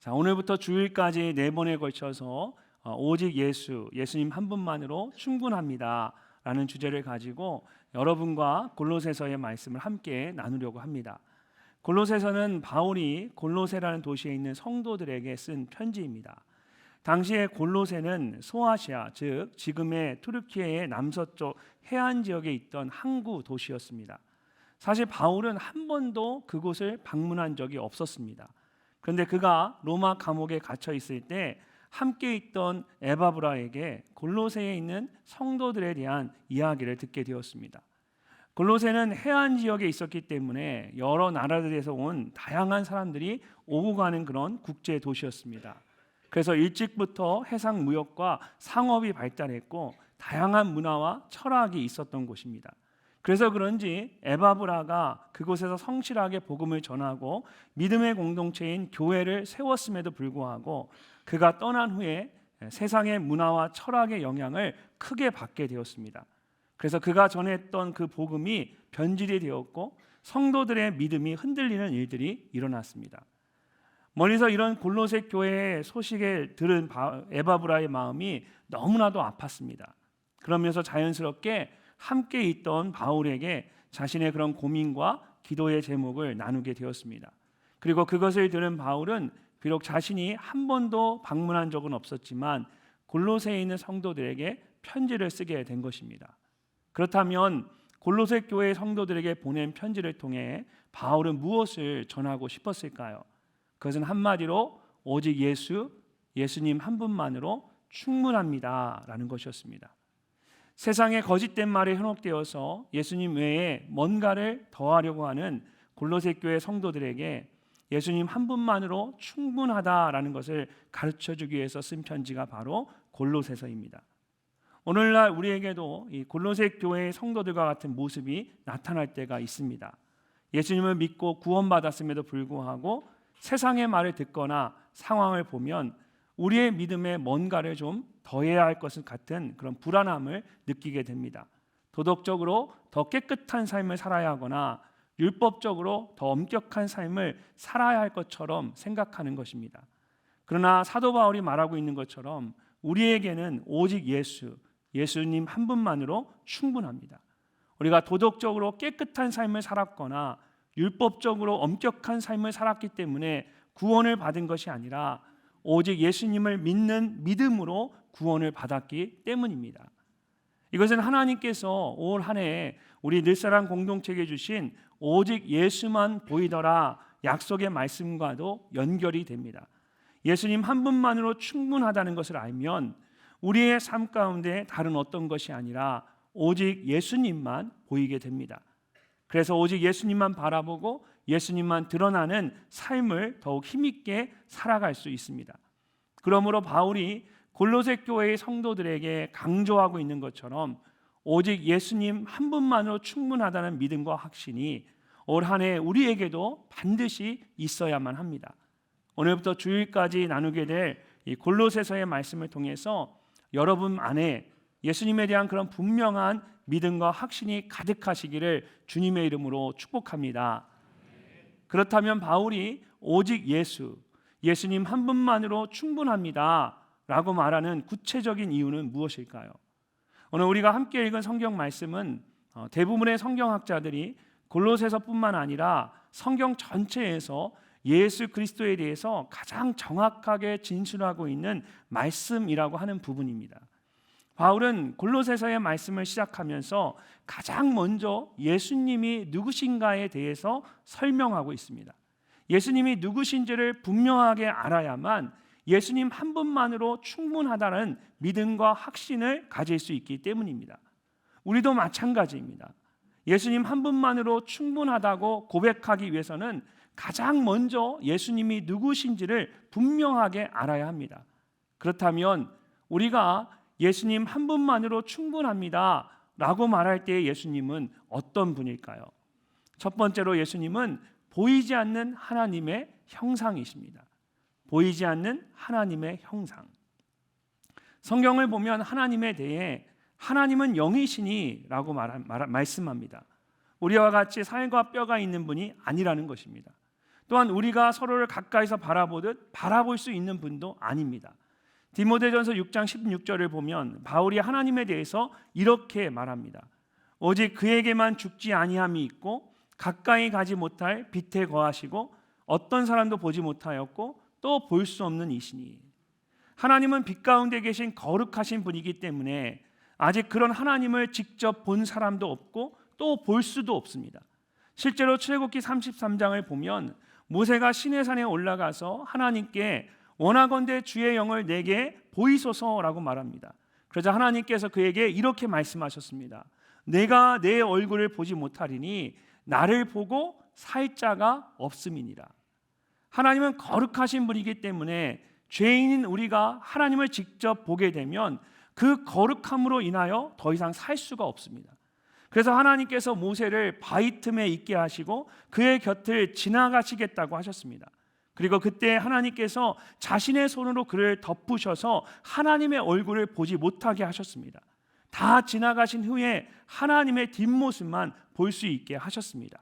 자, 오늘부터 주일까지 4번에 걸쳐서 오직 예수님 한 분만으로 충분합니다 라는 주제를 가지고 여러분과 골로새서의 말씀을 함께 나누려고 합니다. 골로새서는 바울이 골로새라는 도시에 있는 성도들에게 쓴 편지입니다. 당시에 골로새는 소아시아, 즉 지금의 투르키예의 남서쪽 해안 지역에 있던 항구 도시였습니다. 사실 바울은 한 번도 그곳을 방문한 적이 없었습니다. 그런데 그가 로마 감옥에 갇혀 있을 때 함께 있던 에바브라에게 골로새에 있는 성도들에 대한 이야기를 듣게 되었습니다. 골로새는 해안 지역에 있었기 때문에 여러 나라들에서 온 다양한 사람들이 오고 가는 그런 국제 도시였습니다. 그래서 일찍부터 해상 무역과 상업이 발달했고 다양한 문화와 철학이 있었던 곳입니다. 그래서 그런지 에바브라가 그곳에서 성실하게 복음을 전하고 믿음의 공동체인 교회를 세웠음에도 불구하고 그가 떠난 후에 세상의 문화와 철학의 영향을 크게 받게 되었습니다. 그래서 그가 전했던 그 복음이 변질이 되었고 성도들의 믿음이 흔들리는 일들이 일어났습니다. 멀리서 이런 골로새 교회의 소식을 들은 에바브라의 마음이 너무나도 아팠습니다. 그러면서 자연스럽게 함께 있던 바울에게 자신의 그런 고민과 기도의 제목을 나누게 되었습니다. 그리고 그것을 들은 바울은 비록 자신이 한 번도 방문한 적은 없었지만 골로새에 있는 성도들에게 편지를 쓰게 된 것입니다. 그렇다면 골로새 교회 성도들에게 보낸 편지를 통해 바울은 무엇을 전하고 싶었을까요? 그것은 한마디로 오직 예수님 한 분만으로 충분합니다라는 것이었습니다. 세상에 거짓된 말에 현혹되어서 예수님 외에 뭔가를 더하려고 하는 골로새 교회 성도들에게 예수님 한 분만으로 충분하다라는 것을 가르쳐주기 위해서 쓴 편지가 바로 골로새서입니다. 오늘날 우리에게도 이 골로새 교회의 성도들과 같은 모습이 나타날 때가 있습니다. 예수님을 믿고 구원받았음에도 불구하고 세상의 말을 듣거나 상황을 보면 우리의 믿음에 뭔가를 좀 더해야 할 것 같은 그런 불안함을 느끼게 됩니다. 도덕적으로 더 깨끗한 삶을 살아야 하거나 율법적으로 더 엄격한 삶을 살아야 할 것처럼 생각하는 것입니다. 그러나 사도 바울이 말하고 있는 것처럼 우리에게는 오직 예수님 한 분만으로 충분합니다. 우리가 도덕적으로 깨끗한 삶을 살았거나 율법적으로 엄격한 삶을 살았기 때문에 구원을 받은 것이 아니라 오직 예수님을 믿는 믿음으로 구원을 받았기 때문입니다. 이것은 하나님께서 올 한 해 우리 늘사랑 공동체에 주신 오직 예수만 보이더라 약속의 말씀과도 연결이 됩니다. 예수님 한 분만으로 충분하다는 것을 알면 우리의 삶 가운데 다른 어떤 것이 아니라 오직 예수님만 보이게 됩니다. 그래서 오직 예수님만 바라보고 예수님만 드러나는 삶을 더욱 힘있게 살아갈 수 있습니다. 그러므로 바울이 골로새 교회의 성도들에게 강조하고 있는 것처럼 오직 예수님 한 분만으로 충분하다는 믿음과 확신이 올 한 해 우리에게도 반드시 있어야만 합니다. 오늘부터 주일까지 나누게 될 이 골로새서의 말씀을 통해서 여러분 안에 예수님에 대한 그런 분명한 믿음과 확신이 가득하시기를 주님의 이름으로 축복합니다. 그렇다면 바울이 오직 예수님 한 분만으로 충분합니다 라고 말하는 구체적인 이유는 무엇일까요? 오늘 우리가 함께 읽은 성경 말씀은 대부분의 성경학자들이 골로새서뿐만 아니라 성경 전체에서 예수 그리스도에 대해서 가장 정확하게 진술하고 있는 말씀이라고 하는 부분입니다. 바울은 골로새서의 말씀을 시작하면서 가장 먼저 예수님이 누구신가에 대해서 설명하고 있습니다. 예수님이 누구신지를 분명하게 알아야만 예수님 한 분만으로 충분하다는 믿음과 확신을 가질 수 있기 때문입니다. 우리도 마찬가지입니다. 예수님 한 분만으로 충분하다고 고백하기 위해서는 가장 먼저 예수님이 누구신지를 분명하게 알아야 합니다. 그렇다면 우리가 예수님 한 분만으로 충분합니다 라고 말할 때 예수님은 어떤 분일까요? 첫 번째로 예수님은 보이지 않는 하나님의 형상이십니다. 보이지 않는 하나님의 형상. 성경을 보면 하나님에 대해 하나님은 영이시니 라고 말씀합니다. 우리와 같이 살과 뼈가 있는 분이 아니라는 것입니다. 또한 우리가 서로를 가까이서 바라보듯 바라볼 수 있는 분도 아닙니다. 디모데전서 6장 16절을 보면 바울이 하나님에 대해서 이렇게 말합니다. 오직 그에게만 죽지 아니함이 있고 가까이 가지 못할 빛에 거하시고 어떤 사람도 보지 못하였고 또 볼 수 없는 이시니. 하나님은 빛 가운데 계신 거룩하신 분이기 때문에 아직 그런 하나님을 직접 본 사람도 없고 또 볼 수도 없습니다. 실제로 출애굽기 33장을 보면 모세가 시내산에 올라가서 하나님께 원하건대 주의 영을 내게 보이소서라고 말합니다. 그러자 하나님께서 그에게 이렇게 말씀하셨습니다. 내가 내 얼굴을 보지 못하리니 나를 보고 살 자가 없음이니라. 하나님은 거룩하신 분이기 때문에 죄인인 우리가 하나님을 직접 보게 되면 그 거룩함으로 인하여 더 이상 살 수가 없습니다. 그래서 하나님께서 모세를 바위 틈에 있게 하시고 그의 곁을 지나가시겠다고 하셨습니다. 그리고 그때 하나님께서 자신의 손으로 그를 덮으셔서 하나님의 얼굴을 보지 못하게 하셨습니다. 다 지나가신 후에 하나님의 뒷모습만 볼 수 있게 하셨습니다.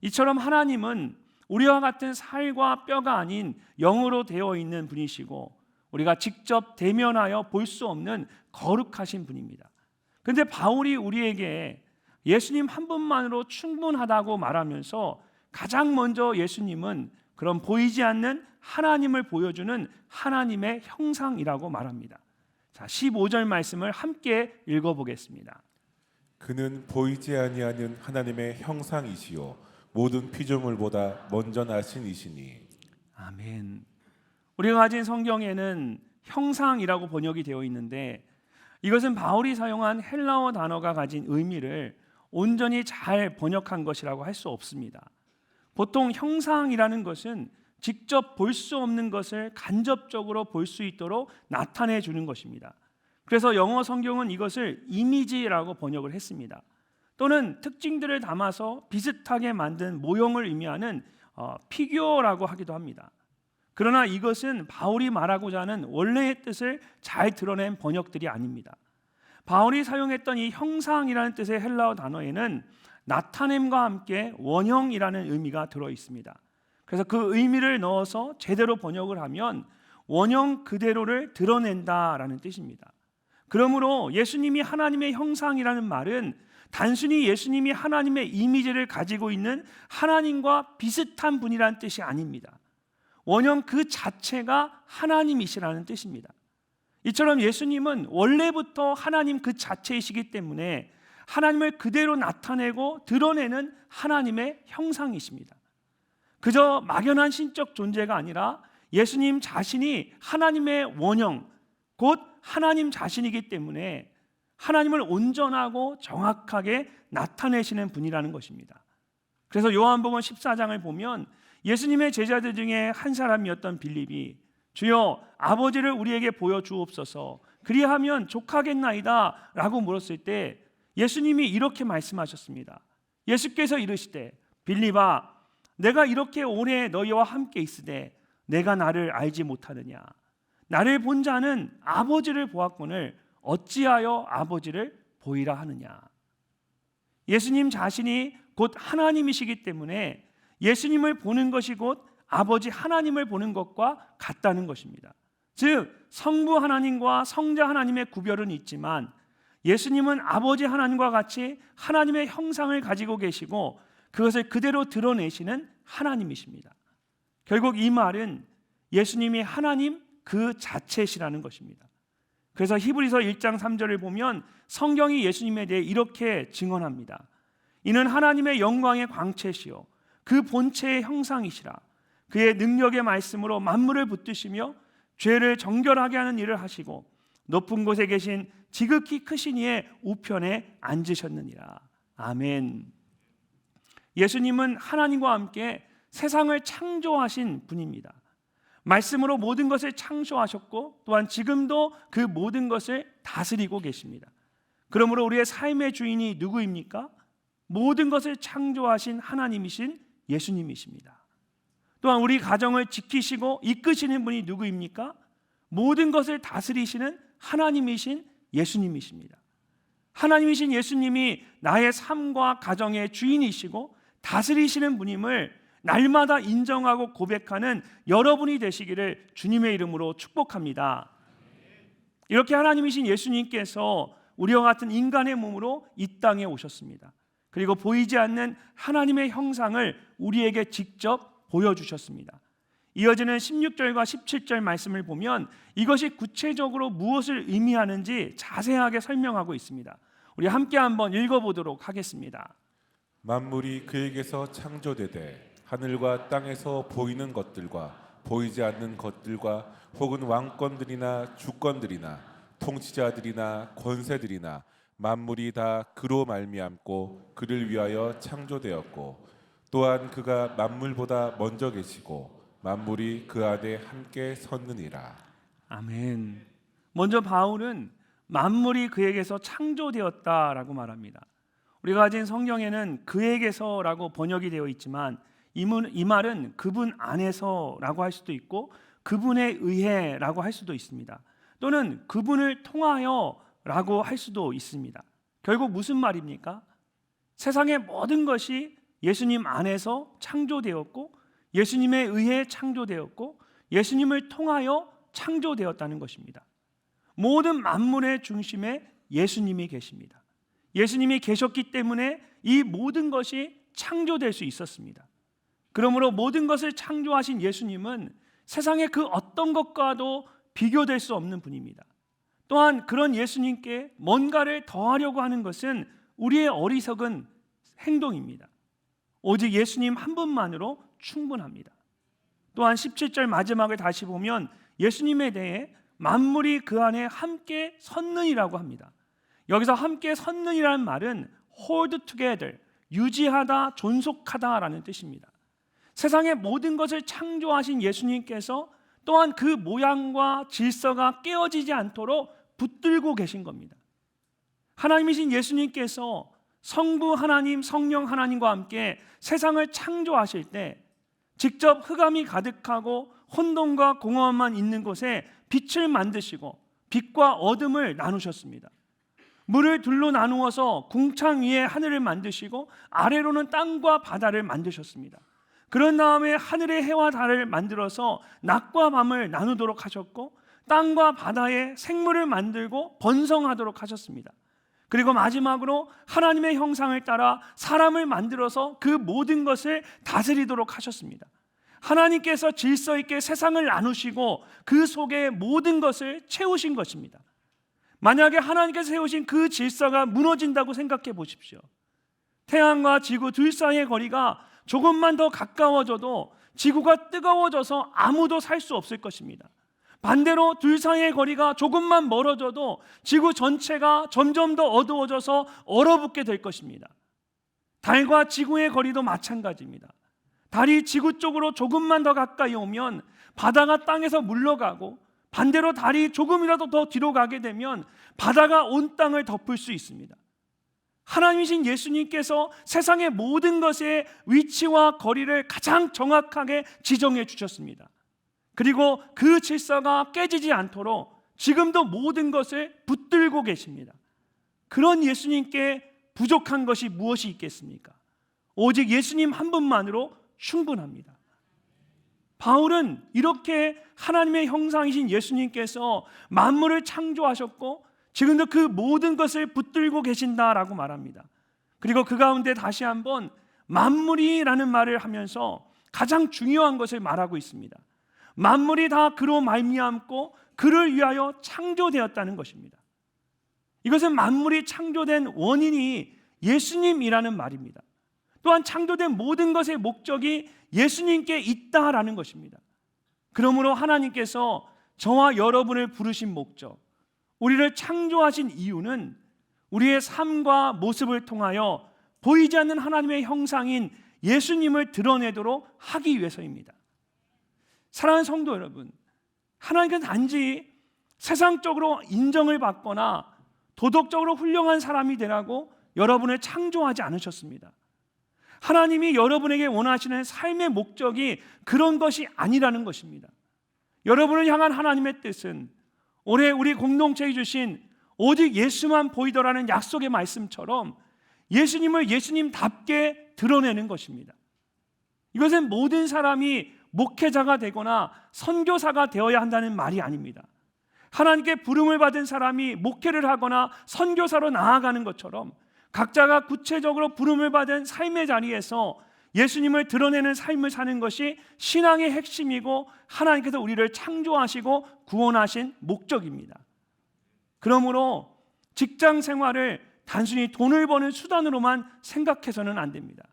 이처럼 하나님은 우리와 같은 살과 뼈가 아닌 영으로 되어 있는 분이시고 우리가 직접 대면하여 볼 수 없는 거룩하신 분입니다. 그런데 바울이 우리에게 예수님 한 분만으로 충분하다고 말하면서 가장 먼저 예수님은 그런 보이지 않는 하나님을 보여주는 하나님의 형상이라고 말합니다. 자, 15절 말씀을 함께 읽어보겠습니다. 그는 보이지 아니하는 하나님의 형상이시요 모든 피조물보다 먼저 나신 이시니. 아멘. 우리가 가진 성경에는 형상이라고 번역이 되어 있는데 이것은 바울이 사용한 헬라어 단어가 가진 의미를 온전히 잘 번역한 것이라고 할 수 없습니다. 보통 형상이라는 것은 직접 볼 수 없는 것을 간접적으로 볼 수 있도록 나타내 주는 것입니다. 그래서 영어 성경은 이것을 이미지라고 번역을 했습니다. 또는 특징들을 담아서 비슷하게 만든 모형을 의미하는 피규어라고 하기도 합니다. 그러나 이것은 바울이 말하고자 하는 원래의 뜻을 잘 드러낸 번역들이 아닙니다. 바울이 사용했던 이 형상이라는 뜻의 헬라어 단어에는 나타냄과 함께 원형이라는 의미가 들어 있습니다. 그래서 그 의미를 넣어서 제대로 번역을 하면 원형 그대로를 드러낸다라는 뜻입니다. 그러므로 예수님이 하나님의 형상이라는 말은 단순히 예수님이 하나님의 이미지를 가지고 있는 하나님과 비슷한 분이라는 뜻이 아닙니다. 원형 그 자체가 하나님이시라는 뜻입니다. 이처럼 예수님은 원래부터 하나님 그 자체이시기 때문에 하나님을 그대로 나타내고 드러내는 하나님의 형상이십니다. 그저 막연한 신적 존재가 아니라 예수님 자신이 하나님의 원형, 곧 하나님 자신이기 때문에 하나님을 온전하고 정확하게 나타내시는 분이라는 것입니다. 그래서 요한복음 14장을 보면 예수님의 제자들 중에 한 사람이었던 빌립이 주여 아버지를 우리에게 보여주옵소서 그리하면 족하겠나이다 라고 물었을 때 예수님이 이렇게 말씀하셨습니다. 예수께서 이르시되 빌립아 내가 이렇게 오래 너희와 함께 있으되 내가 나를 알지 못하느냐. 나를 본 자는 아버지를 보았거늘 어찌하여 아버지를 보이라 하느냐. 예수님 자신이 곧 하나님이시기 때문에 예수님을 보는 것이 곧 아버지 하나님을 보는 것과 같다는 것입니다. 즉 성부 하나님과 성자 하나님의 구별은 있지만 예수님은 아버지 하나님과 같이 하나님의 형상을 가지고 계시고 그것을 그대로 드러내시는 하나님이십니다. 결국 이 말은 예수님이 하나님 그 자체시라는 것입니다. 그래서 히브리서 1장 3절을 보면 성경이 예수님에 대해 이렇게 증언합니다. 이는 하나님의 영광의 광채시요 그 본체의 형상이시라. 그의 능력의 말씀으로 만물을 붙드시며 죄를 정결하게 하는 일을 하시고 높은 곳에 계신 지극히 크신 이의 우편에 앉으셨느니라. 아멘. 예수님은 하나님과 함께 세상을 창조하신 분입니다. 말씀으로 모든 것을 창조하셨고 또한 지금도 그 모든 것을 다스리고 계십니다. 그러므로 우리의 삶의 주인이 누구입니까? 모든 것을 창조하신 하나님이신 예수님이십니다. 또한 우리 가정을 지키시고 이끄시는 분이 누구입니까? 모든 것을 다스리시는 하나님이신 예수님이십니다. 하나님이신 예수님이 나의 삶과 가정의 주인이시고 다스리시는 분임을 날마다 인정하고 고백하는 여러분이 되시기를 주님의 이름으로 축복합니다. 이렇게 하나님이신 예수님께서 우리와 같은 인간의 몸으로 이 땅에 오셨습니다. 그리고 보이지 않는 하나님의 형상을 우리에게 직접 보여주셨습니다. 이어지는 16절과 17절 말씀을 보면 이것이 구체적으로 무엇을 의미하는지 자세하게 설명하고 있습니다. 우리 함께 한번 읽어보도록 하겠습니다. 만물이 그에게서 창조되되 하늘과 땅에서 보이는 것들과 보이지 않는 것들과 혹은 왕권들이나 주권들이나 통치자들이나 권세들이나 만물이 다 그로 말미암고 그를 위하여 창조되었고 또한 그가 만물보다 먼저 계시고 만물이 그 안에 함께 섰느니라. 아멘. 먼저 바울은 만물이 그에게서 창조되었다라고 말합니다. 우리가 가진 성경에는 그에게서라고 번역이 되어 있지만 이 말은 그분 안에서라고 할 수도 있고 그분에 의해라고 할 수도 있습니다. 또는 그분을 통하여라고 할 수도 있습니다. 결국 무슨 말입니까? 세상의 모든 것이 예수님 안에서 창조되었고 예수님에 의해 창조되었고 예수님을 통하여 창조되었다는 것입니다. 모든 만물의 중심에 예수님이 계십니다. 예수님이 계셨기 때문에 이 모든 것이 창조될 수 있었습니다. 그러므로 모든 것을 창조하신 예수님은 세상의 그 어떤 것과도 비교될 수 없는 분입니다. 또한 그런 예수님께 뭔가를 더하려고 하는 것은 우리의 어리석은 행동입니다. 오직 예수님 한 분만으로 충분합니다. 또한 17절 마지막을 다시 보면 예수님에 대해 만물이 그 안에 함께 섰느니라고 합니다. 여기서 함께 섰느니라는 말은 hold together, 유지하다, 존속하다라는 뜻입니다. 세상의 모든 것을 창조하신 예수님께서 또한 그 모양과 질서가 깨어지지 않도록 붙들고 계신 겁니다. 하나님이신 예수님께서 성부 하나님, 성령 하나님과 함께 세상을 창조하실 때 직접 흑암이 가득하고 혼돈과 공허함만 있는 곳에 빛을 만드시고 빛과 어둠을 나누셨습니다. 물을 둘로 나누어서 궁창 위에 하늘을 만드시고 아래로는 땅과 바다를 만드셨습니다. 그런 다음에 하늘의 해와 달을 만들어서 낮과 밤을 나누도록 하셨고 땅과 바다에 생물을 만들고 번성하도록 하셨습니다. 그리고 마지막으로 하나님의 형상을 따라 사람을 만들어서 그 모든 것을 다스리도록 하셨습니다. 하나님께서 질서 있게 세상을 나누시고 그 속에 모든 것을 채우신 것입니다. 만약에 하나님께서 세우신 그 질서가 무너진다고 생각해 보십시오. 태양과 지구 둘 사이의 거리가 조금만 더 가까워져도 지구가 뜨거워져서 아무도 살 수 없을 것입니다. 반대로 둘 사이의 거리가 조금만 멀어져도 지구 전체가 점점 더 어두워져서 얼어붙게 될 것입니다. 달과 지구의 거리도 마찬가지입니다. 달이 지구 쪽으로 조금만 더 가까이 오면 바다가 땅에서 물러가고 반대로 달이 조금이라도 더 뒤로 가게 되면 바다가 온 땅을 덮을 수 있습니다. 하나님이신 예수님께서 세상의 모든 것의 위치와 거리를 가장 정확하게 지정해 주셨습니다. 그리고 그 질서가 깨지지 않도록 지금도 모든 것을 붙들고 계십니다. 그런 예수님께 부족한 것이 무엇이 있겠습니까? 오직 예수님 한 분만으로 충분합니다. 바울은 이렇게 하나님의 형상이신 예수님께서 만물을 창조하셨고 지금도 그 모든 것을 붙들고 계신다라고 말합니다. 그리고 그 가운데 다시 한번 만물이라는 말을 하면서 가장 중요한 것을 말하고 있습니다. 만물이 다 그로 말미암고 그를 위하여 창조되었다는 것입니다. 이것은 만물이 창조된 원인이 예수님이라는 말입니다. 또한 창조된 모든 것의 목적이 예수님께 있다라는 것입니다. 그러므로 하나님께서 저와 여러분을 부르신 목적, 우리를 창조하신 이유는 우리의 삶과 모습을 통하여 보이지 않는 하나님의 형상인 예수님을 드러내도록 하기 위해서입니다. 사랑하는 성도 여러분, 하나님께서 단지 세상적으로 인정을 받거나 도덕적으로 훌륭한 사람이 되라고 여러분을 창조하지 않으셨습니다. 하나님이 여러분에게 원하시는 삶의 목적이 그런 것이 아니라는 것입니다. 여러분을 향한 하나님의 뜻은 올해 우리 공동체에 주신 오직 예수만 보이더라는 약속의 말씀처럼 예수님을 예수님답게 드러내는 것입니다. 이것은 모든 사람이 목회자가 되거나 선교사가 되어야 한다는 말이 아닙니다. 하나님께 부름을 받은 사람이 목회를 하거나 선교사로 나아가는 것처럼 각자가 구체적으로 부름을 받은 삶의 자리에서 예수님을 드러내는 삶을 사는 것이 신앙의 핵심이고 하나님께서 우리를 창조하시고 구원하신 목적입니다. 그러므로 직장 생활을 단순히 돈을 버는 수단으로만 생각해서는 안 됩니다.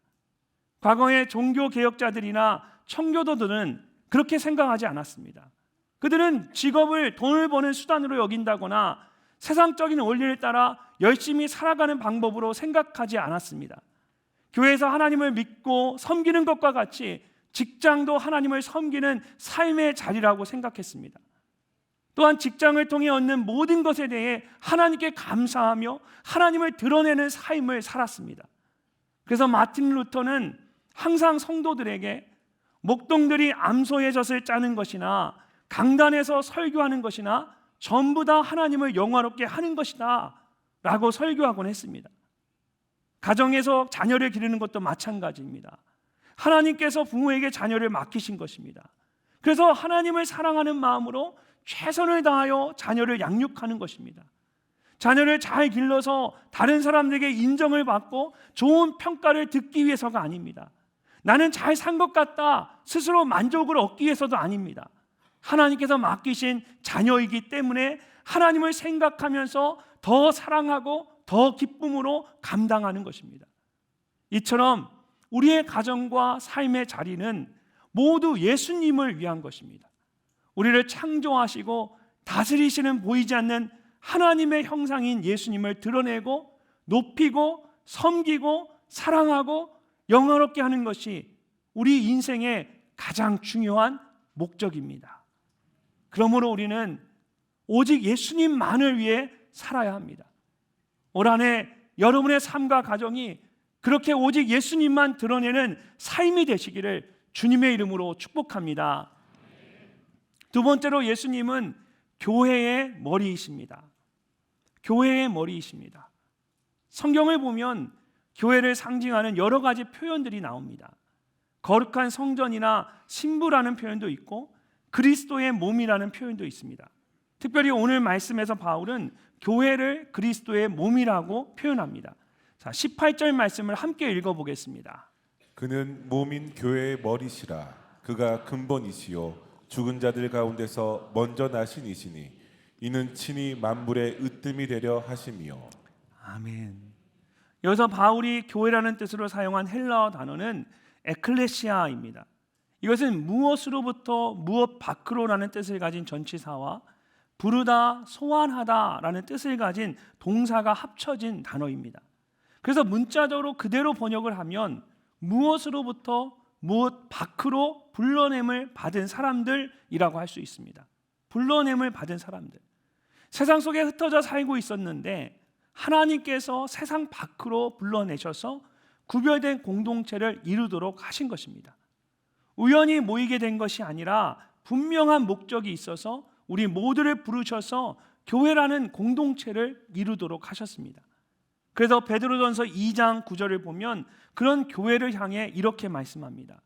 과거의 종교 개혁자들이나 청교도들은 그렇게 생각하지 않았습니다. 그들은 직업을 돈을 버는 수단으로 여긴다거나 세상적인 원리를 따라 열심히 살아가는 방법으로 생각하지 않았습니다. 교회에서 하나님을 믿고 섬기는 것과 같이 직장도 하나님을 섬기는 삶의 자리라고 생각했습니다. 또한 직장을 통해 얻는 모든 것에 대해 하나님께 감사하며 하나님을 드러내는 삶을 살았습니다. 그래서 마틴 루터는 항상 성도들에게 목동들이 암소의 젖을 짜는 것이나 강단에서 설교하는 것이나 전부 다 하나님을 영화롭게 하는 것이다 라고 설교하곤 했습니다. 가정에서 자녀를 기르는 것도 마찬가지입니다. 하나님께서 부모에게 자녀를 맡기신 것입니다. 그래서 하나님을 사랑하는 마음으로 최선을 다하여 자녀를 양육하는 것입니다. 자녀를 잘 길러서 다른 사람들에게 인정을 받고 좋은 평가를 듣기 위해서가 아닙니다. 나는 잘 산 것 같다 스스로 만족을 얻기 위해서도 아닙니다. 하나님께서 맡기신 자녀이기 때문에 하나님을 생각하면서 더 사랑하고 더 기쁨으로 감당하는 것입니다. 이처럼 우리의 가정과 삶의 자리는 모두 예수님을 위한 것입니다. 우리를 창조하시고 다스리시는 보이지 않는 하나님의 형상인 예수님을 드러내고 높이고 섬기고 사랑하고 영화롭게 하는 것이 우리 인생의 가장 중요한 목적입니다. 그러므로 우리는 오직 예수님만을 위해 살아야 합니다. 올 한 해 여러분의 삶과 가정이 그렇게 오직 예수님만 드러내는 삶이 되시기를 주님의 이름으로 축복합니다. 두 번째로 예수님은 교회의 머리이십니다. 교회의 머리이십니다. 성경을 보면 교회를 상징하는 여러 가지 표현들이 나옵니다. 거룩한 성전이나 신부라는 표현도 있고 그리스도의 몸이라는 표현도 있습니다. 특별히 오늘 말씀에서 바울은 교회를 그리스도의 몸이라고 표현합니다. 자, 18절 말씀을 함께 읽어보겠습니다. 그는 몸인 교회의 머리시라. 그가 근본이시요 죽은 자들 가운데서 먼저 나신 이시니 이는 친히 만물의 으뜸이 되려 하심이요. 아멘. 여기서 바울이 교회라는 뜻으로 사용한 헬라어 단어는 에클레시아입니다. 이것은 무엇으로부터 무엇 밖으로라는 뜻을 가진 전치사와 부르다, 소환하다라는 뜻을 가진 동사가 합쳐진 단어입니다. 그래서 문자적으로 그대로 번역을 하면 무엇으로부터 무엇 밖으로 불러냄을 받은 사람들이라고 할 수 있습니다. 불러냄을 받은 사람들. 세상 속에 흩어져 살고 있었는데 하나님께서 세상 밖으로 불러내셔서 구별된 공동체를 이루도록 하신 것입니다. 우연히 모이게 된 것이 아니라 분명한 목적이 있어서 우리 모두를 부르셔서 교회라는 공동체를 이루도록 하셨습니다. 그래서 베드로전서 2장 9절을 보면 그런 교회를 향해 이렇게 말씀합니다.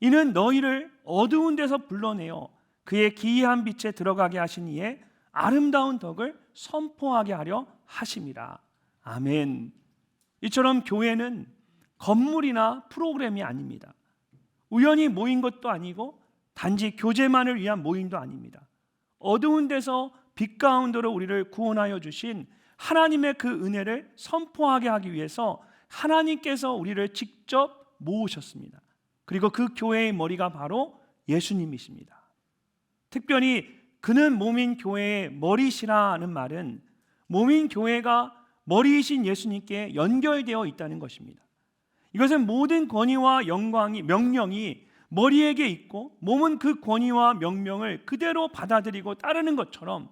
이는 너희를 어두운 데서 불러내어 그의 기이한 빛에 들어가게 하신 이의 아름다운 덕을 선포하게 하려 하심이라. 아멘. 이처럼 교회는 건물이나 프로그램이 아닙니다. 우연히 모인 것도 아니고 단지 교제만을 위한 모임도 아닙니다. 어두운 데서 빛 가운데로 우리를 구원하여 주신 하나님의 그 은혜를 선포하게 하기 위해서 하나님께서 우리를 직접 모으셨습니다. 그리고 그 교회의 머리가 바로 예수님이십니다. 특별히 그는 몸인 교회의 머리시라는 말은 몸인 교회가 머리이신 예수님께 연결되어 있다는 것입니다. 이것은 모든 권위와 영광이 명령이 머리에게 있고 몸은 그 권위와 명령을 그대로 받아들이고 따르는 것처럼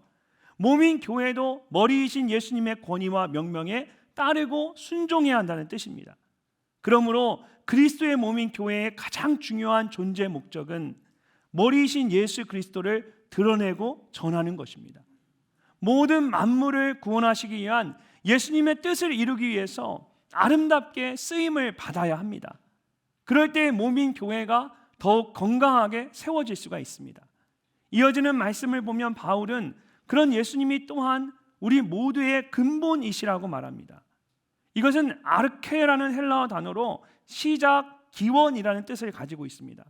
몸인 교회도 머리이신 예수님의 권위와 명령에 따르고 순종해야 한다는 뜻입니다. 그러므로 그리스도의 몸인 교회의 가장 중요한 존재 목적은 머리이신 예수 그리스도를 드러내고 전하는 것입니다. 모든 만물을 구원하시기 위한 예수님의 뜻을 이루기 위해서 아름답게 쓰임을 받아야 합니다. 그럴 때 몸인 교회가 더욱 건강하게 세워질 수가 있습니다. 이어지는 말씀을 보면 바울은 그런 예수님이 또한 우리 모두의 근본이시라고 말합니다. 이것은 아르케라는 헬라어 단어로 시작, 기원이라는 뜻을 가지고 있습니다.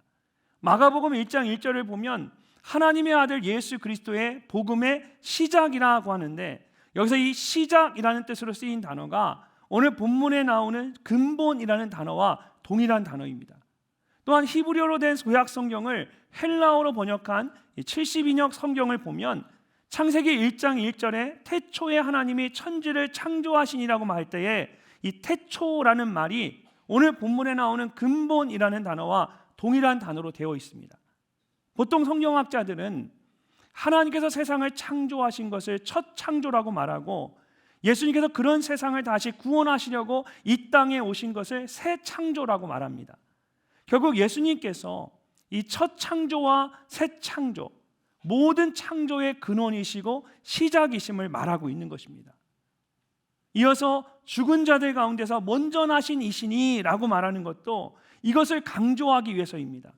마가복음 1장 1절을 보면 하나님의 아들 예수 그리스도의 복음의 시작이라고 하는데, 여기서 이 시작이라는 뜻으로 쓰인 단어가 오늘 본문에 나오는 근본이라는 단어와 동일한 단어입니다. 또한 히브리어로 된 구약 성경을 헬라어로 번역한 72역 성경을 보면 창세기 1장 1절에 태초에 하나님이 천지를 창조하시니라고 말 때에 이 태초라는 말이 오늘 본문에 나오는 근본이라는 단어와 동일한 단어로 되어 있습니다. 보통 성경학자들은 하나님께서 세상을 창조하신 것을 첫 창조라고 말하고, 예수님께서 그런 세상을 다시 구원하시려고 이 땅에 오신 것을 새 창조라고 말합니다. 결국 예수님께서 이 첫 창조와 새 창조, 모든 창조의 근원이시고 시작이심을 말하고 있는 것입니다. 이어서 죽은 자들 가운데서 먼저 나신 이시니 라고 말하는 것도 이것을 강조하기 위해서입니다.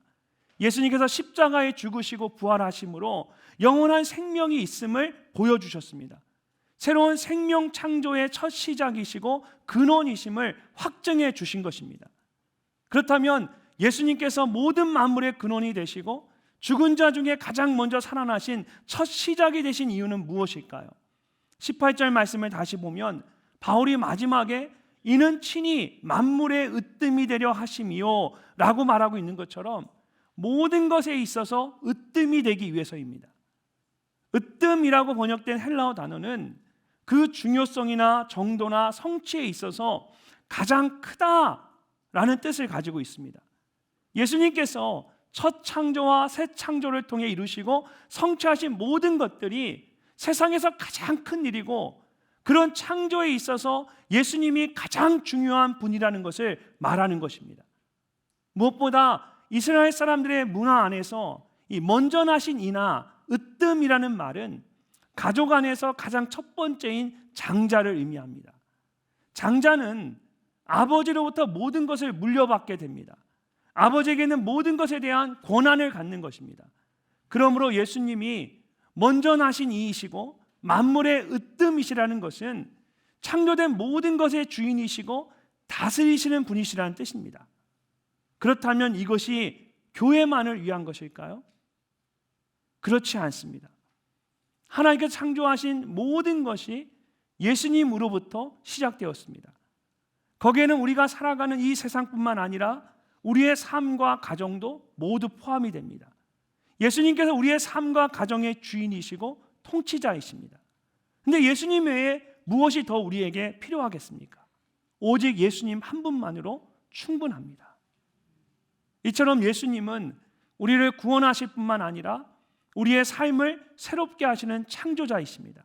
예수님께서 십자가에 죽으시고 부활하심으로 영원한 생명이 있음을 보여주셨습니다. 새로운 생명 창조의 첫 시작이시고 근원이심을 확증해 주신 것입니다. 그렇다면 예수님께서 모든 만물의 근원이 되시고 죽은 자 중에 가장 먼저 살아나신 첫 시작이 되신 이유는 무엇일까요? 18절 말씀을 다시 보면 바울이 마지막에 이는 친히 만물의 으뜸이 되려 하심이요 라고 말하고 있는 것처럼 모든 것에 있어서 으뜸이 되기 위해서입니다. 으뜸이라고 번역된 헬라어 단어는 그 중요성이나 정도나 성취에 있어서 가장 크다라는 뜻을 가지고 있습니다. 예수님께서 첫 창조와 새 창조를 통해 이루시고 성취하신 모든 것들이 세상에서 가장 큰 일이고, 그런 창조에 있어서 예수님이 가장 중요한 분이라는 것을 말하는 것입니다. 무엇보다 이스라엘 사람들의 문화 안에서 이 먼저 나신 이나 으뜸이라는 말은 가족 안에서 가장 첫 번째인 장자를 의미합니다. 장자는 아버지로부터 모든 것을 물려받게 됩니다. 아버지에게는 모든 것에 대한 권한을 갖는 것입니다. 그러므로 예수님이 먼저 나신 이이시고 만물의 으뜸이시라는 것은 창조된 모든 것의 주인이시고 다스리시는 분이시라는 뜻입니다. 그렇다면 이것이 교회만을 위한 것일까요? 그렇지 않습니다. 하나님께서 창조하신 모든 것이 예수님으로부터 시작되었습니다. 거기에는 우리가 살아가는 이 세상뿐만 아니라 우리의 삶과 가정도 모두 포함이 됩니다. 예수님께서 우리의 삶과 가정의 주인이시고 통치자이십니다. 그런데 예수님 외에 무엇이 더 우리에게 필요하겠습니까? 오직 예수님 한 분만으로 충분합니다. 이처럼 예수님은 우리를 구원하실 뿐만 아니라 우리의 삶을 새롭게 하시는 창조자이십니다.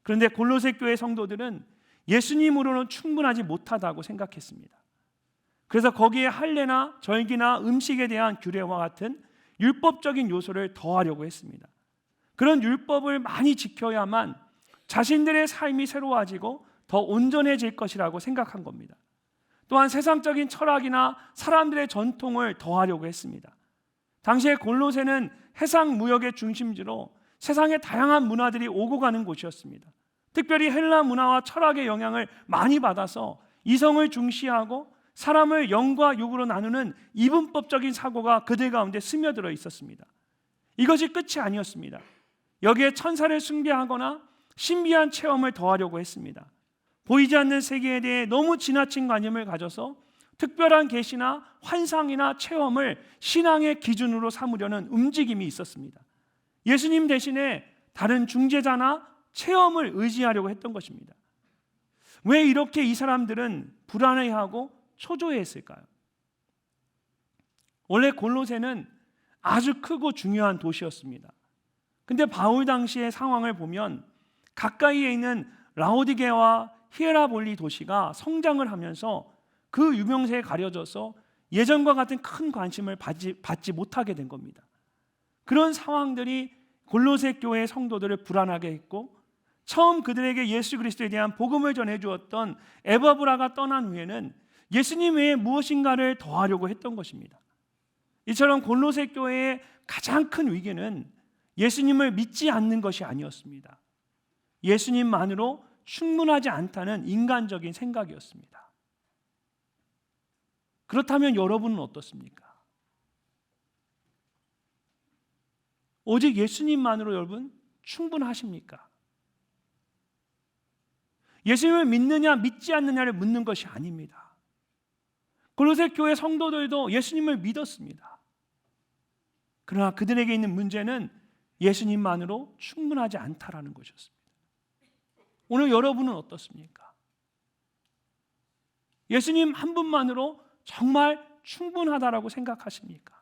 그런데 골로새 교회 성도들은 예수님으로는 충분하지 못하다고 생각했습니다. 그래서 거기에 할례나 절기나 음식에 대한 규례와 같은 율법적인 요소를 더하려고 했습니다. 그런 율법을 많이 지켜야만 자신들의 삶이 새로워지고 더 온전해질 것이라고 생각한 겁니다. 또한 세상적인 철학이나 사람들의 전통을 더하려고 했습니다. 당시에 골로새는 해상 무역의 중심지로 세상의 다양한 문화들이 오고 가는 곳이었습니다. 특별히 헬라 문화와 철학의 영향을 많이 받아서 이성을 중시하고 사람을 영과 육으로 나누는 이분법적인 사고가 그들 가운데 스며들어 있었습니다. 이것이 끝이 아니었습니다. 여기에 천사를 숭배하거나 신비한 체험을 더하려고 했습니다. 보이지 않는 세계에 대해 너무 지나친 관념을 가져서 특별한 계시나 환상이나 체험을 신앙의 기준으로 삼으려는 움직임이 있었습니다. 예수님 대신에 다른 중재자나 체험을 의지하려고 했던 것입니다. 왜 이렇게 이 사람들은 불안해하고 초조해했을까요? 원래 골로새는 아주 크고 중요한 도시였습니다. 근데 바울 당시의 상황을 보면 가까이에 있는 라오디게와 히에라볼리 도시가 성장을 하면서 그 유명세에 가려져서 예전과 같은 큰 관심을 받지 못하게 된 겁니다. 그런 상황들이 골로새 교회 성도들을 불안하게 했고, 처음 그들에게 예수 그리스도에 대한 복음을 전해주었던 에바브라가 떠난 후에는 예수님 외에 무엇인가를 더하려고 했던 것입니다. 이처럼 골로새 교회의 가장 큰 위기는 예수님을 믿지 않는 것이 아니었습니다. 예수님만으로 충분하지 않다는 인간적인 생각이었습니다. 그렇다면 여러분은 어떻습니까? 오직 예수님만으로 여러분 충분하십니까? 예수님을 믿느냐 믿지 않느냐를 묻는 것이 아닙니다. 골로새 교회 성도들도 예수님을 믿었습니다. 그러나 그들에게 있는 문제는 예수님만으로 충분하지 않다라는 것이었습니다. 오늘 여러분은 어떻습니까? 예수님 한 분만으로 정말 충분하다라고 생각하십니까?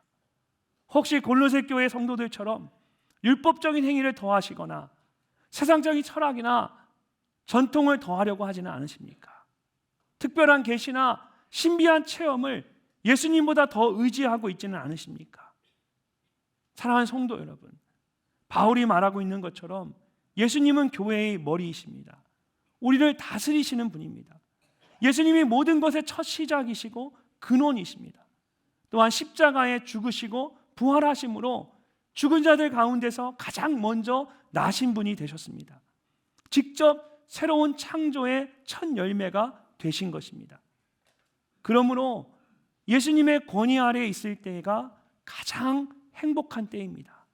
혹시 골로새 교회 성도들처럼 율법적인 행위를 더하시거나 세상적인 철학이나 전통을 더하려고 하지는 않으십니까? 특별한 계시나 신비한 체험을 예수님보다 더 의지하고 있지는 않으십니까? 사랑하는 성도 여러분, 바울이 말하고 있는 것처럼 예수님은 교회의 머리이십니다. 우리를 다스리시는 분입니다. 예수님이 모든 것의 첫 시작이시고 근원이십니다. 또한 십자가에 죽으시고 부활하심으로 죽은 자들 가운데서 가장 먼저 나신 분이 되셨습니다. 직접 새로운 창조의 첫 열매가 되신 것입니다. 그러므로 예수님의 권위 아래에 있을 때가 가장 행복한 때입니다.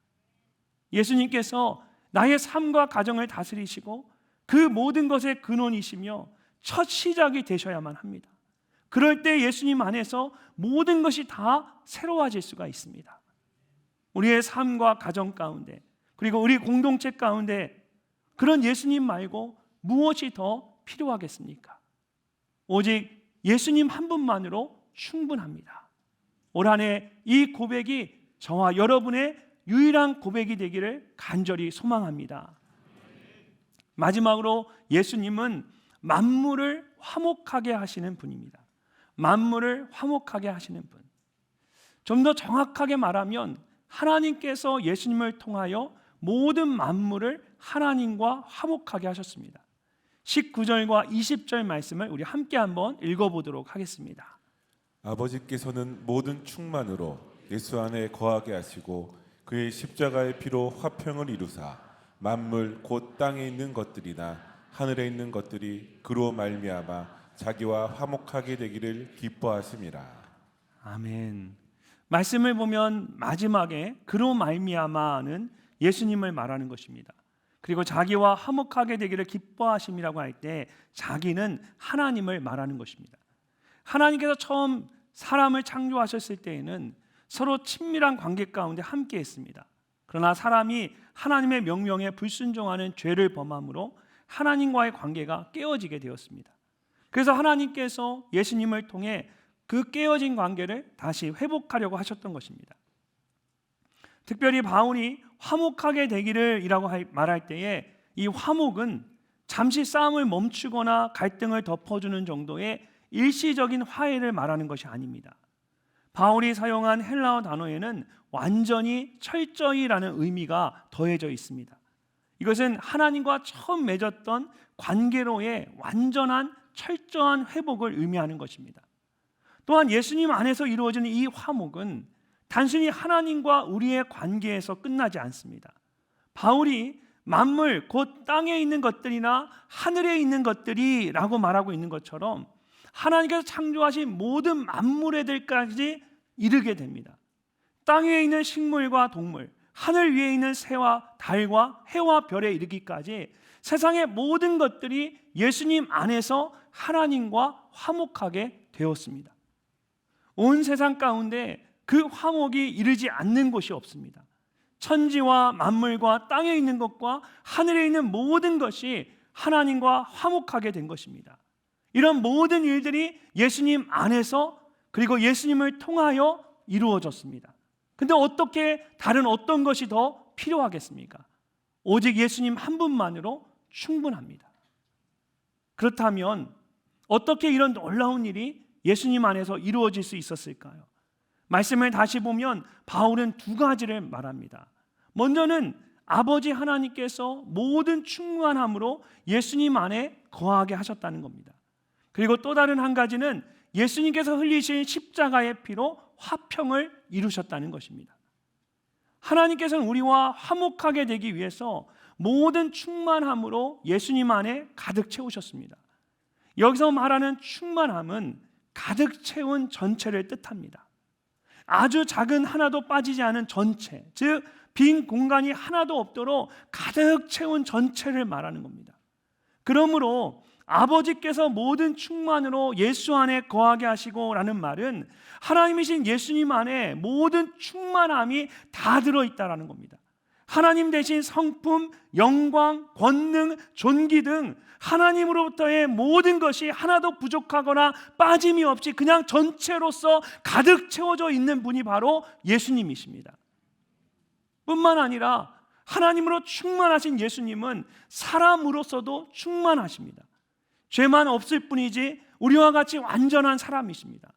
예수님께서 나의 삶과 가정을 다스리시고 그 모든 것의 근원이시며 첫 시작이 되셔야만 합니다. 그럴 때 예수님 안에서 모든 것이 다 새로워질 수가 있습니다. 우리의 삶과 가정 가운데 그리고 우리 공동체 가운데 그런 예수님 말고 무엇이 더 필요하겠습니까? 오직 예수님 한 분만으로 충분합니다. 올 한 해 이 고백이 저와 여러분의 유일한 고백이 되기를 간절히 소망합니다. 마지막으로 예수님은 만물을 화목하게 하시는 분입니다. 만물을 화목하게 하시는 분. 좀 더 정확하게 말하면 하나님께서 예수님을 통하여 모든 만물을 하나님과 화목하게 하셨습니다. 19절과 20절 말씀을 우리 함께 한번 읽어보도록 하겠습니다. 아버지께서는 모든 충만으로 예수 안에 거하게 하시고 그의 십자가의 피로 화평을 이루사 만물 곧 땅에 있는 것들이나 하늘에 있는 것들이 그로 말미암아 자기와 화목하게 되기를 기뻐하심이라. 아멘. 말씀을 보면 마지막에 그로 말미암아는 예수님을 말하는 것입니다. 그리고 자기와 화목하게 되기를 기뻐하심이라고 할 때 자기는 하나님을 말하는 것입니다. 하나님께서 처음 사람을 창조하셨을 때에는 서로 친밀한 관계 가운데 함께 했습니다. 그러나 사람이 하나님의 명령에 불순종하는 죄를 범함으로 하나님과의 관계가 깨어지게 되었습니다. 그래서 하나님께서 예수님을 통해 그 깨어진 관계를 다시 회복하려고 하셨던 것입니다. 특별히 바울이 화목하게 되기를 이라고 말할 때에 이 화목은 잠시 싸움을 멈추거나 갈등을 덮어주는 정도의 일시적인 화해를 말하는 것이 아닙니다. 바울이 사용한 헬라어 단어에는 완전히 철저히라는 의미가 더해져 있습니다. 이것은 하나님과 처음 맺었던 관계로의 완전한 철저한 회복을 의미하는 것입니다. 또한 예수님 안에서 이루어지는 이 화목은 단순히 하나님과 우리의 관계에서 끝나지 않습니다. 바울이 만물 곧 땅에 있는 것들이나 하늘에 있는 것들이 라고 말하고 있는 것처럼 하나님께서 창조하신 모든 만물애들까지 이르게 됩니다. 땅 위에 있는 식물과 동물, 하늘 위에 있는 새와 달과 해와 별에 이르기까지 세상의 모든 것들이 예수님 안에서 하나님과 화목하게 되었습니다. 온 세상 가운데 그 화목이 이르지 않는 곳이 없습니다. 천지와 만물과 땅에 있는 것과 하늘에 있는 모든 것이 하나님과 화목하게 된 것입니다. 이런 모든 일들이 예수님 안에서 그리고 예수님을 통하여 이루어졌습니다. 근데 어떻게 다른 어떤 것이 더 필요하겠습니까? 오직 예수님 한 분만으로 충분합니다. 그렇다면 어떻게 이런 놀라운 일이 예수님 안에서 이루어질 수 있었을까요? 말씀을 다시 보면 바울은 두 가지를 말합니다. 먼저는 아버지 하나님께서 모든 충만함으로 예수님 안에 거하게 하셨다는 겁니다. 그리고 또 다른 한 가지는 예수님께서 흘리신 십자가의 피로 화평을 이루셨다는 것입니다. 하나님께서는 우리와 화목하게 되기 위해서 모든 충만함으로 예수님 안에 가득 채우셨습니다. 여기서 말하는 충만함은 가득 채운 전체를 뜻합니다. 아주 작은 하나도 빠지지 않은 전체, 즉 빈 공간이 하나도 없도록 가득 채운 전체를 말하는 겁니다. 그러므로 아버지께서 모든 충만으로 예수 안에 거하게 하시고 라는 말은 하나님이신 예수님 안에 모든 충만함이 다 들어있다라는 겁니다. 하나님 대신 성품, 영광, 권능, 존귀 등 하나님으로부터의 모든 것이 하나도 부족하거나 빠짐이 없이 그냥 전체로서 가득 채워져 있는 분이 바로 예수님이십니다. 뿐만 아니라 하나님으로 충만하신 예수님은 사람으로서도 충만하십니다. 죄만 없을 뿐이지 우리와 같이 완전한 사람이십니다.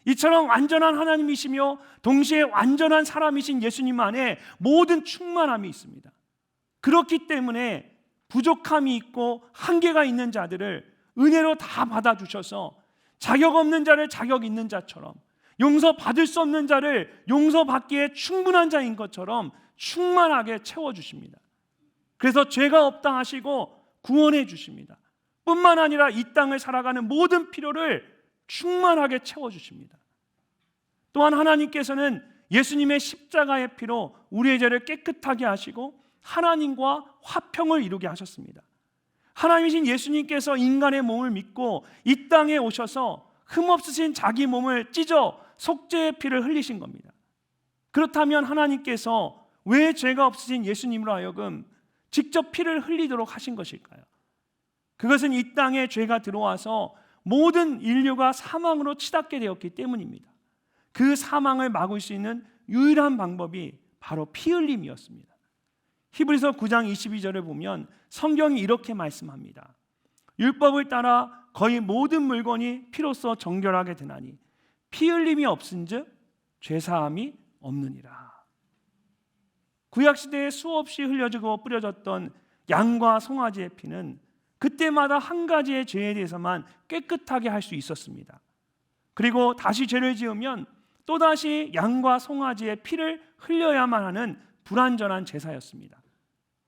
이처럼 완전한 하나님이시며 동시에 완전한 사람이신 예수님 안에 모든 충만함이 있습니다. 그렇기 때문에 부족함이 있고 한계가 있는 자들을 은혜로 다 받아주셔서 자격 없는 자를 자격 있는 자처럼, 용서받을 수 없는 자를 용서받기에 충분한 자인 것처럼 충만하게 채워주십니다. 그래서 죄가 없다 하시고 구원해 주십니다. 뿐만 아니라 이 땅을 살아가는 모든 필요를 충만하게 채워주십니다. 또한 하나님께서는 예수님의 십자가의 피로 우리의 죄를 깨끗하게 하시고 하나님과 화평을 이루게 하셨습니다. 하나님이신 예수님께서 인간의 몸을 믿고 이 땅에 오셔서 흠없으신 자기 몸을 찢어 속죄의 피를 흘리신 겁니다. 그렇다면 하나님께서 왜 죄가 없으신 예수님으로 하여금 직접 피를 흘리도록 하신 것일까요? 그것은 이 땅에 죄가 들어와서 모든 인류가 사망으로 치닫게 되었기 때문입니다. 그 사망을 막을 수 있는 유일한 방법이 바로 피 흘림이었습니다. 히브리서 9장 22절을 보면 성경이 이렇게 말씀합니다. 율법을 따라 거의 모든 물건이 피로써 정결하게 되나니 피 흘림이 없은즉 죄사함이 없느니라. 구약시대에 수없이 흘려지고 뿌려졌던 양과 송아지의 피는 그때마다 한 가지의 죄에 대해서만 깨끗하게 할 수 있었습니다. 그리고 다시 죄를 지으면 또다시 양과 송아지의 피를 흘려야만 하는 불완전한 제사였습니다.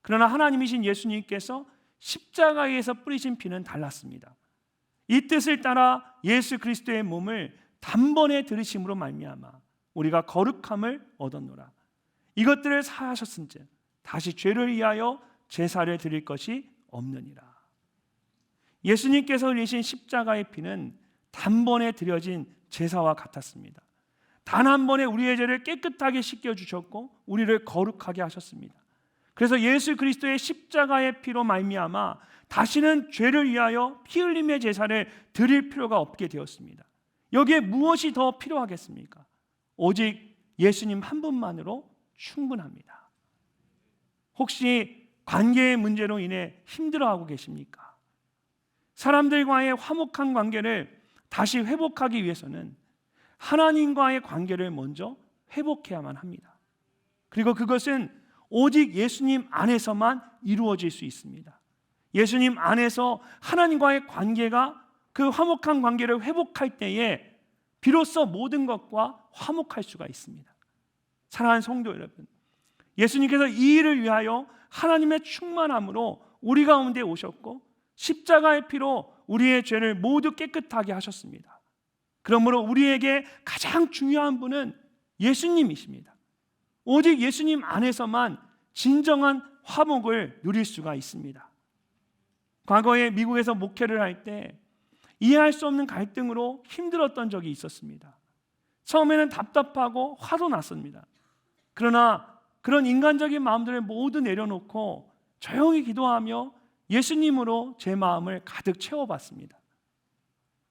그러나 하나님이신 예수님께서 십자가에서 뿌리신 피는 달랐습니다. 이 뜻을 따라 예수 그리스도의 몸을 단번에 들이심으로 말미암아 우리가 거룩함을 얻었노라. 이것들을 사하셨은즉 다시 죄를 위하여 제사를 드릴 것이 없느니라. 예수님께서 흘리신 십자가의 피는 단번에 드려진 제사와 같았습니다. 단 한 번에 우리의 죄를 깨끗하게 씻겨주셨고 우리를 거룩하게 하셨습니다. 그래서 예수 그리스도의 십자가의 피로 말미암아 다시는 죄를 위하여 피 흘림의 제사를 드릴 필요가 없게 되었습니다. 여기에 무엇이 더 필요하겠습니까? 오직 예수님 한 분만으로 충분합니다. 혹시 관계의 문제로 인해 힘들어하고 계십니까? 사람들과의 화목한 관계를 다시 회복하기 위해서는 하나님과의 관계를 먼저 회복해야만 합니다. 그리고 그것은 오직 예수님 안에서만 이루어질 수 있습니다. 예수님 안에서 하나님과의 관계가 그 화목한 관계를 회복할 때에 비로소 모든 것과 화목할 수가 있습니다. 사랑하는 성도 여러분, 예수님께서 이 일을 위하여 하나님의 충만함으로 우리 가운데 오셨고 십자가의 피로 우리의 죄를 모두 깨끗하게 하셨습니다. 그러므로 우리에게 가장 중요한 분은 예수님이십니다. 오직 예수님 안에서만 진정한 화목을 누릴 수가 있습니다. 과거에 미국에서 목회를 할 때 이해할 수 없는 갈등으로 힘들었던 적이 있었습니다. 처음에는 답답하고 화도 났습니다. 그러나 그런 인간적인 마음들을 모두 내려놓고 조용히 기도하며 예수님으로 제 마음을 가득 채워봤습니다.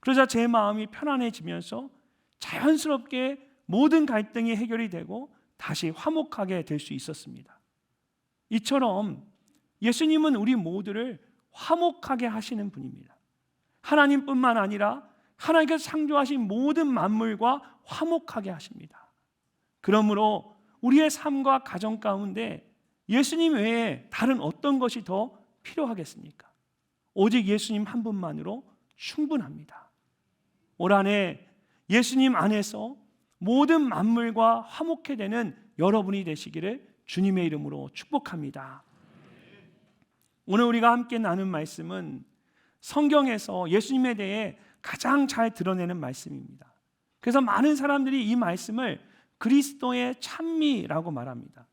그러자 제 마음이 편안해지면서 자연스럽게 모든 갈등이 해결이 되고 다시 화목하게 될 수 있었습니다. 이처럼 예수님은 우리 모두를 화목하게 하시는 분입니다. 하나님뿐만 아니라 하나님께서 창조하신 모든 만물과 화목하게 하십니다. 그러므로 우리의 삶과 가정 가운데 예수님 외에 다른 어떤 것이 더 필요하겠습니까? 오직 예수님 한 분만으로 충분합니다. 올 한해 예수님 안에서 모든 만물과 화목해 되는 여러분이 되시기를 주님의 이름으로 축복합니다. 오늘 우리가 함께 나눈 말씀은 성경에서 예수님에 대해 가장 잘 드러내는 말씀입니다. 그래서 많은 사람들이 이 말씀을 그리스도의 찬미라고 말합니다.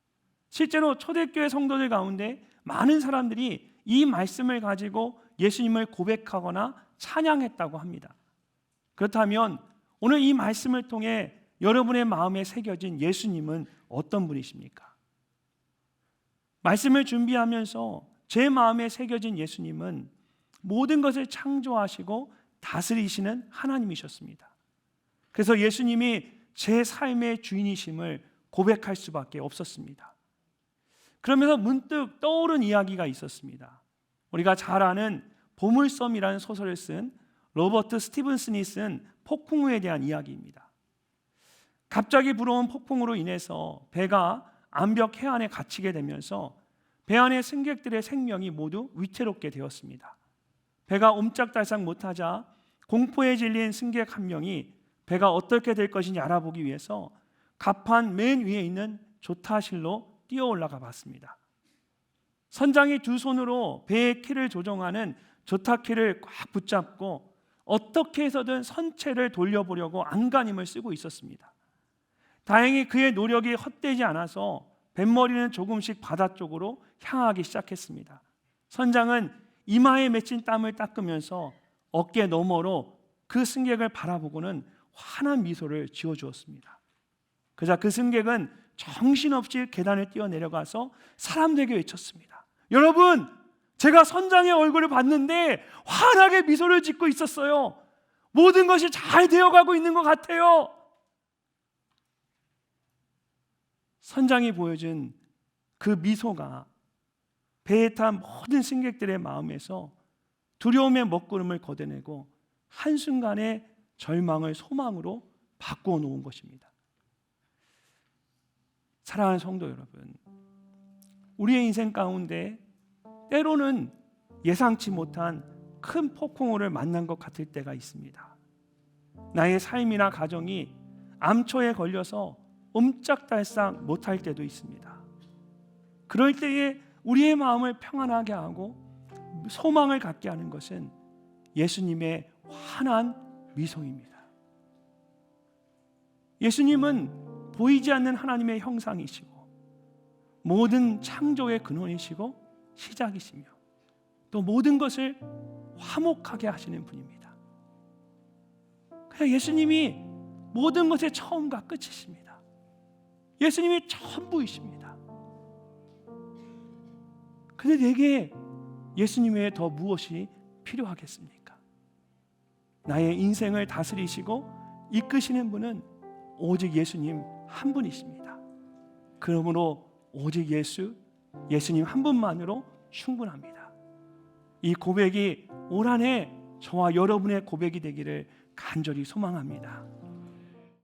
실제로 초대교회 성도들 가운데 많은 사람들이 이 말씀을 가지고 예수님을 고백하거나 찬양했다고 합니다. 그렇다면 오늘 이 말씀을 통해 여러분의 마음에 새겨진 예수님은 어떤 분이십니까? 말씀을 준비하면서 제 마음에 새겨진 예수님은 모든 것을 창조하시고 다스리시는 하나님이셨습니다. 그래서 예수님이 제 삶의 주인이심을 고백할 수밖에 없었습니다. 그러면서 문득 떠오른 이야기가 있었습니다. 우리가 잘 아는 보물섬이라는 소설을 쓴 로버트 스티븐슨이 쓴 폭풍우에 대한 이야기입니다. 갑자기 불어온 폭풍으로 인해서 배가 암벽 해안에 갇히게 되면서 배 안의 승객들의 생명이 모두 위태롭게 되었습니다. 배가 옴짝달싹 못하자 공포에 질린 승객 한 명이 배가 어떻게 될 것인지 알아보기 위해서 갑판 맨 위에 있는 조타실로 뛰어 올라가 봤습니다. 선장이 두 손으로 배의 키를 조정하는 조타키를 꽉 붙잡고 어떻게 해서든 선체를 돌려보려고 안간힘을 쓰고 있었습니다. 다행히 그의 노력이 헛되지 않아서 뱃머리는 조금씩 바다 쪽으로 향하기 시작했습니다. 선장은 이마에 맺힌 땀을 닦으면서 어깨 너머로 그 승객을 바라보고는 환한 미소를 지어주었습니다. 그자 그 승객은 정신없이 계단을 뛰어내려가서 사람들에게 외쳤습니다. 여러분, 제가 선장의 얼굴을 봤는데 환하게 미소를 짓고 있었어요. 모든 것이 잘 되어가고 있는 것 같아요. 선장이 보여준 그 미소가 배에 탄 모든 승객들의 마음에서 두려움의 먹구름을 걷어내고 한순간에 절망을 소망으로 바꾸어 놓은 것입니다. 사랑하는 성도 여러분, 우리의 인생 가운데 때로는 예상치 못한 큰 폭풍우를 만난 것 같을 때가 있습니다. 나의 삶이나 가정이 암초에 걸려서 옴짝달싹 못할 때도 있습니다. 그럴 때에 우리의 마음을 평안하게 하고 소망을 갖게 하는 것은 예수님의 환한 미소입니다. 예수님은 보이지 않는 하나님의 형상이시고 모든 창조의 근원이시고 시작이시며 또 모든 것을 화목하게 하시는 분입니다. 그냥 예수님이 모든 것의 처음과 끝이십니다. 예수님이 전부이십니다. 근데 내게 예수님 외에 더 무엇이 필요하겠습니까? 나의 인생을 다스리시고 이끄시는 분은 오직 예수님 한 분이십니다. 그러므로 오직 예수님 한 분만으로 충분합니다. 이 고백이 올 한 해 저와 여러분의 고백이 되기를 간절히 소망합니다.